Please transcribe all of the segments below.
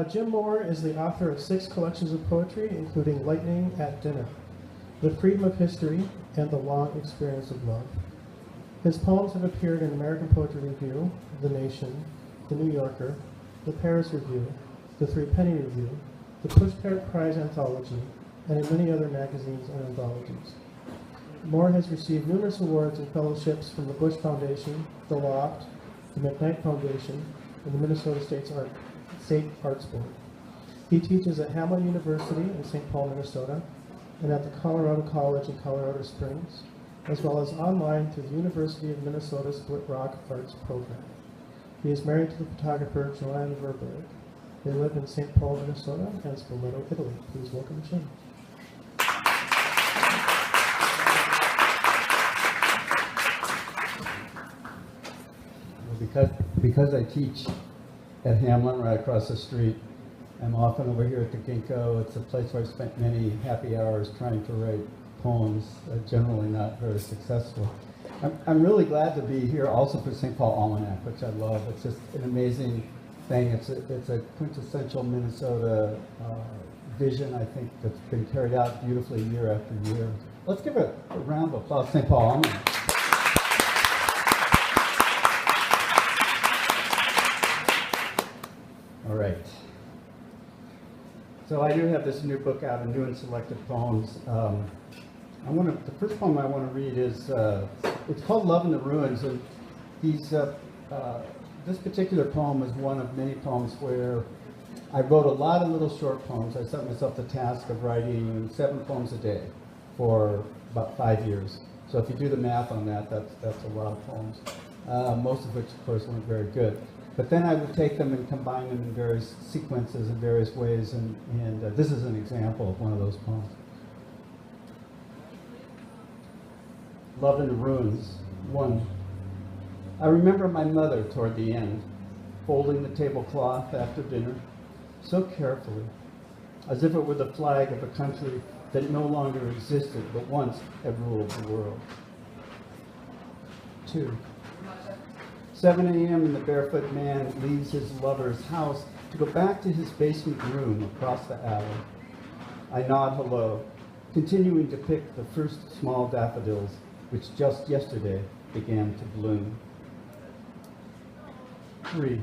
Jim Moore is the author of 6 collections of poetry, including Lightning at Dinner, The Freedom of History, and The Long Experience of Love. His poems have appeared in American Poetry Review, The Nation, The New Yorker, The Paris Review, The Threepenny Review, the Pushcart Prize Anthology, and in many other magazines and anthologies. Moore has received numerous awards and fellowships from the Bush Foundation, the Loft, the McKnight Foundation, and the Minnesota State Arts Board. He teaches at Hamline University in St. Paul, Minnesota, and at the Colorado College in Colorado Springs, as well as online through the University of Minnesota Split Rock Arts Program. He is married to the photographer Joanne Verberg. They live in St. Paul, Minnesota, and Spoleto, Italy. Please welcome Jim. Because I teach at Hamline right across the street, I'm often over here at the Ginkgo. It's a place where I've spent many happy hours trying to write poems, generally not very successful. I'm really glad to be here also for St. Paul Almanac, which I love. It's just an amazing thing. It's a quintessential Minnesota vision, I think, that's been carried out beautifully year after year. Let's give a round of applause to St. Paul Almanac. All right. So I do have this new book out, I'm doing selected poems. The first poem I want to read is, it's called Love in the Ruins, and this particular poem is one of many poems where I wrote a lot of little short poems. I set myself the task of writing 7 poems a day for about 5 years. So if you do the math on that, that's a lot of poems, most of which, of course, weren't very good. But then I would take them and combine them in various sequences in various ways, and this is an example of one of those poems. Love in the Ruins, 1. I remember my mother toward the end, folding the tablecloth after dinner, so carefully, as if it were the flag of a country that no longer existed, but once had ruled the world. 2. 7 a.m. and the barefoot man leaves his lover's house to go back to his basement room across the alley. I nod hello, continuing to pick the first small daffodils, which just yesterday began to bloom. 3.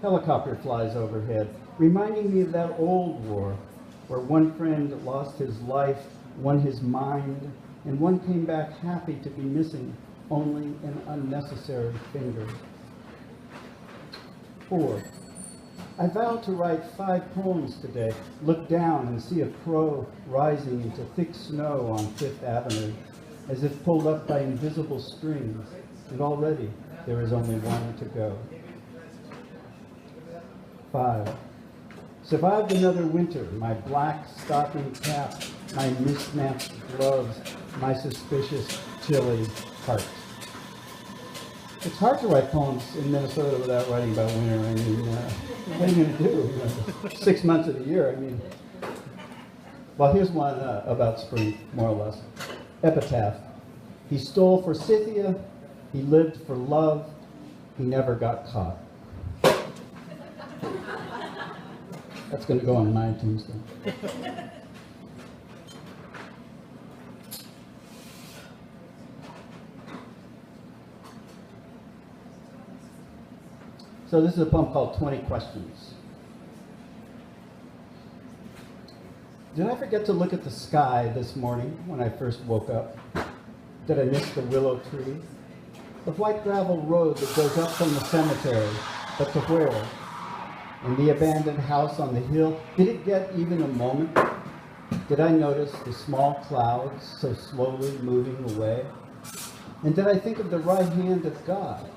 Helicopter flies overhead, reminding me of that old war, where one friend lost his life, one his mind, and one came back happy to be missing only an unnecessary finger. 4. I vow to write 5 poems today. Look down and see a crow rising into thick snow on Fifth Avenue, as if pulled up by invisible strings, and already there is only one to go. 5. Survived another winter, my black stocking cap, my mismatched gloves, my suspicious, chilly heart. It's hard to write poems in Minnesota without writing about winter. I mean, what are you going to do? 6 months of the year, I mean. Well, here's one about spring, more or less. Epitaph. He stole for Scythia, he lived for love, he never got caught. That's going to go on my tombstone. So this is a poem called 20 Questions. Did I forget to look at the sky this morning when I first woke up? Did I miss the willow tree? The white gravel road that goes up from the cemetery, but to where? In the abandoned house on the hill, did it get even a moment? Did I notice the small clouds so slowly moving away? And did I think of the right hand of God?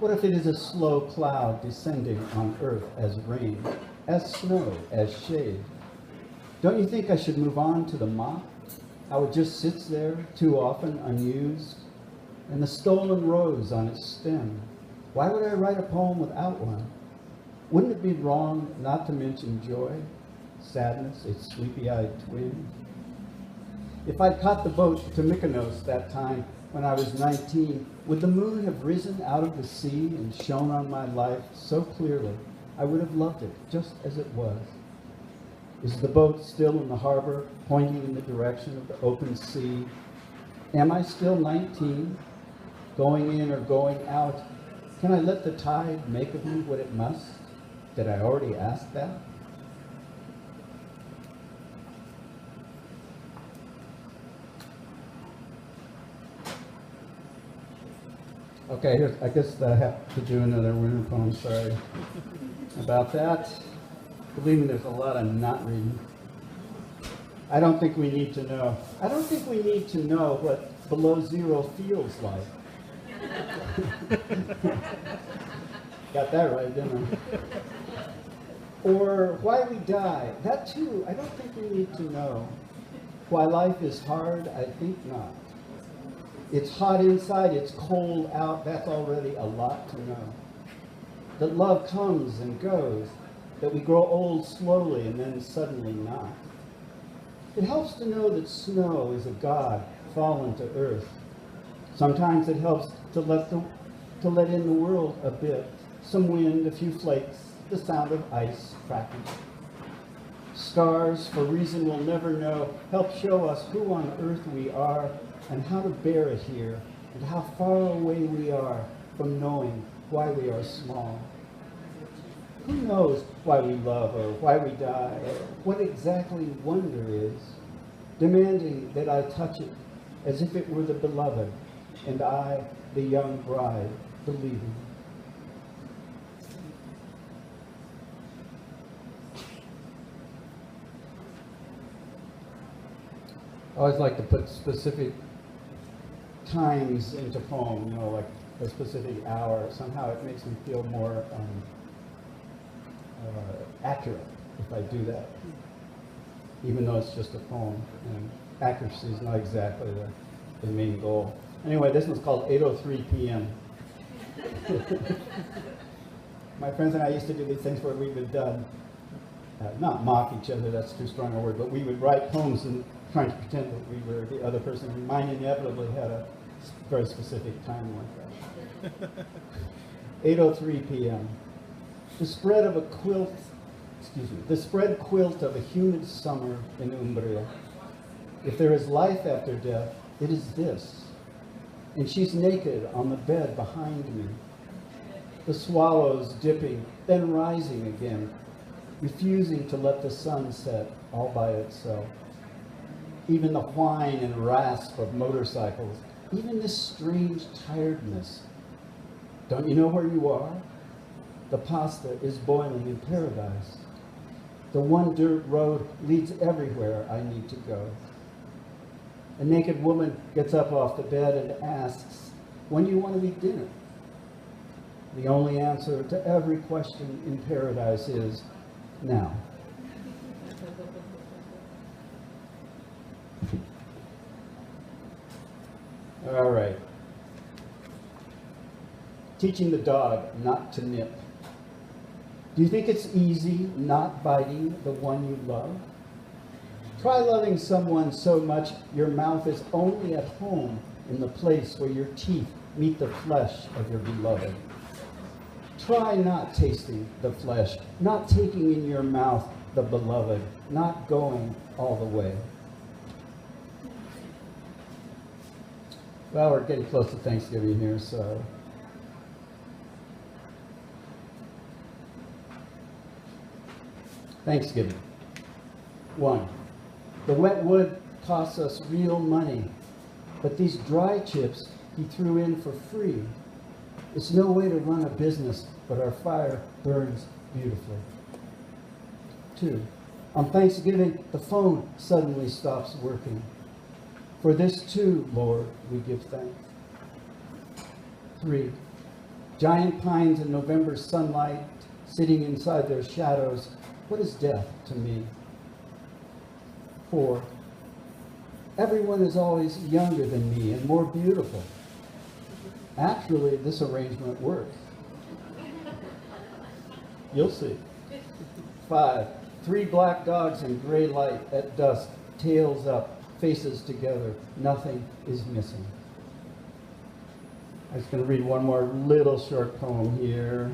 What if it is a slow cloud descending on earth as rain, as snow, as shade? Don't you think I should move on to the moth? How it just sits there, too often unused, and the stolen rose on its stem. Why would I write a poem without one? Wouldn't it be wrong not to mention joy, sadness, its sleepy-eyed twin? If I'd caught the boat to Mykonos that time when I was 19, would the moon have risen out of the sea and shone on my life so clearly I would have loved it just as it was. Is the boat still in the harbor, pointing in the direction of the open sea? Am I still 19, going in or going out? Can I let the tide make of me what it must? Did I already ask that? Okay, I guess I have to do another winter poem, sorry about that. Believe me, there's a lot I'm not reading. I don't think we need to know. I don't think we need to know what below zero feels like. Got that right, didn't I? Or why we die. That too, I don't think we need to know. Why life is hard, I think not. It's hot inside, it's cold out, that's already a lot to know. That love comes and goes, that we grow old slowly and then suddenly not. It helps to know that snow is a god fallen to earth. Sometimes it helps to let in the world a bit, some wind, a few flakes, the sound of ice cracking. Stars, for reason we'll never know, help show us who on earth we are and how to bear it here, and how far away we are from knowing why we are small. Who knows why we love or why we die, or what exactly wonder is, demanding that I touch it as if it were the beloved, and I, the young bride, believing. I always like to put specific times into poem, you know, like a specific hour. Somehow it makes me feel more accurate if I do that, even though it's just a poem. And accuracy is not exactly the main goal. Anyway, this one's called 8:03 p.m. My friends and I used to do these things where we would not mock each other, that's too strong a word, but we would write poems and trying to pretend that we were the other person. And mine inevitably had a very specific time like that. 8:03 p.m. The spread quilt of a humid summer in Umbria. If there is life after death, it is this. And she's naked on the bed behind me. The swallows dipping, then rising again, refusing to let the sun set all by itself. Even the whine and rasp of motorcycles, even this strange tiredness. Don't you know where you are? The pasta is boiling in paradise. The one dirt road leads everywhere I need to go. A naked woman gets up off the bed and asks, when do you want to eat dinner? The only answer to every question in paradise is, now. All right. Teaching the dog not to nip. Do you think it's easy not biting the one you love? Try loving someone so much your mouth is only at home in the place where your teeth meet the flesh of your beloved. Try not tasting the flesh, not taking in your mouth the beloved, not going all the way. Well, we're getting close to Thanksgiving here, so. Thanksgiving. 1. The wet wood costs us real money, but these dry chips he threw in for free. It's no way to run a business, but our fire burns beautifully. 2. On Thanksgiving, the phone suddenly stops working. For this too, Lord, we give thanks. 3. Giant pines in November sunlight, sitting inside their shadows. What is death to me? 4. Everyone is always younger than me and more beautiful. Actually, this arrangement works. You'll see. 5. 3 black dogs in gray light at dusk, tails up, faces together. Nothing is missing. I'm just going to read one more little short poem here.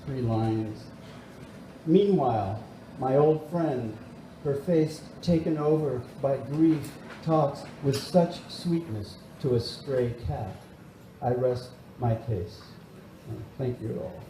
3 lines. Meanwhile, my old friend, her face taken over by grief, talks with such sweetness to a stray cat. I rest my case. Thank you all.